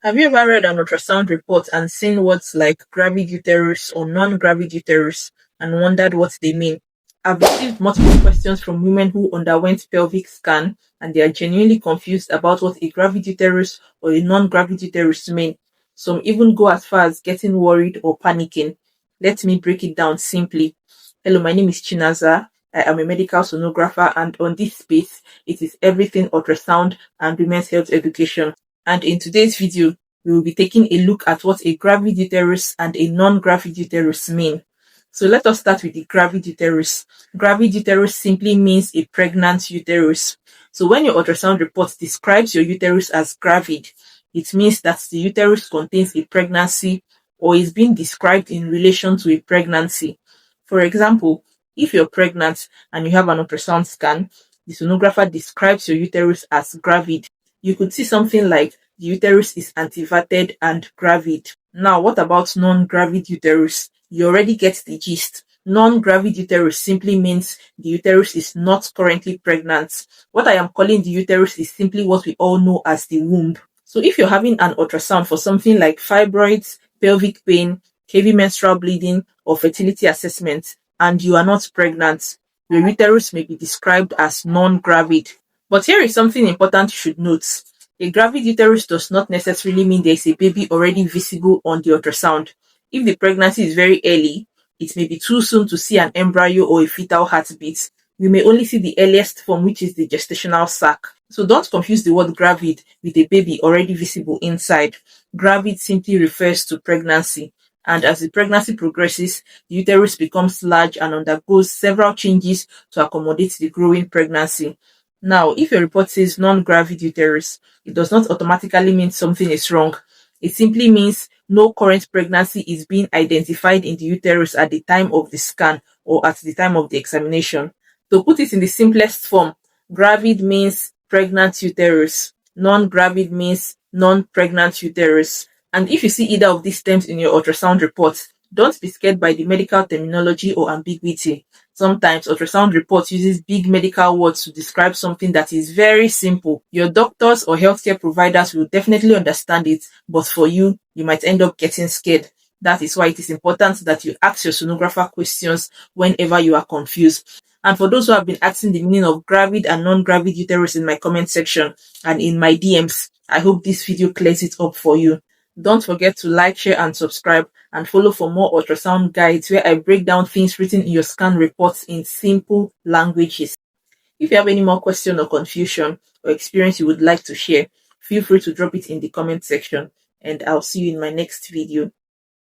Have you ever read an ultrasound report and seen words like gravid uterus or non-gravid uterus and wondered what they mean? I've received multiple questions from women who underwent pelvic scan and they are genuinely confused about what a gravid uterus or a non-gravid uterus mean. Some even go as far as getting worried or panicking. Let me break it down simply. Hello, my name is Chinaza. I am a medical sonographer, and on this space, it is everything ultrasound and women's health education. And in today's video, we will be taking a look at what a gravid uterus and a non-gravid uterus mean. So let us start with the gravid uterus. Gravid uterus simply means a pregnant uterus. So when your ultrasound report describes your uterus as gravid, it means that the uterus contains a pregnancy or is being described in relation to a pregnancy. For example, if you're pregnant and you have an ultrasound scan, the sonographer describes your uterus as gravid. You could see something like the uterus is anteverted and gravid. Now, what about non-gravid uterus? You already get the gist. Non-gravid uterus simply means the uterus is not currently pregnant. What I am calling the uterus is simply what we all know as the womb. So if you're having an ultrasound for something like fibroids, pelvic pain, heavy menstrual bleeding, or fertility assessment, and you are not pregnant, your uterus may be described as non-gravid. But here is something important you should note. A gravid uterus does not necessarily mean there is a baby already visible on the ultrasound. If the pregnancy is very early, it may be too soon to see an embryo or a fetal heartbeat. We may only see the earliest form, which is the gestational sac. So don't confuse the word gravid with a baby already visible inside. Gravid simply refers to pregnancy. And as the pregnancy progresses, the uterus becomes large and undergoes several changes to accommodate the growing pregnancy. Now, if your report says non-gravid uterus, it does not automatically mean something is wrong. It simply means no current pregnancy is being identified in the uterus at the time of the scan or at the time of the examination. To put it in the simplest form, gravid means pregnant uterus. Non-gravid means non-pregnant uterus. And if you see either of these terms in your ultrasound report, don't be scared by the medical terminology or ambiguity. Sometimes ultrasound report uses big medical words to describe something that is very simple. Your doctors or healthcare providers will definitely understand it, but for you, you might end up getting scared. That is why it is important that you ask your sonographer questions whenever you are confused. And for those who have been asking the meaning of gravid and non-gravid uterus in my comment section and in my DMs, I hope this video clears it up for you. Don't forget to like, share, and subscribe, and follow for more ultrasound guides where I break down things written in your scan reports in simple languages. If you have any more question or confusion or experience you would like to share, feel free to drop it in the comment section, and I'll see you in my next video.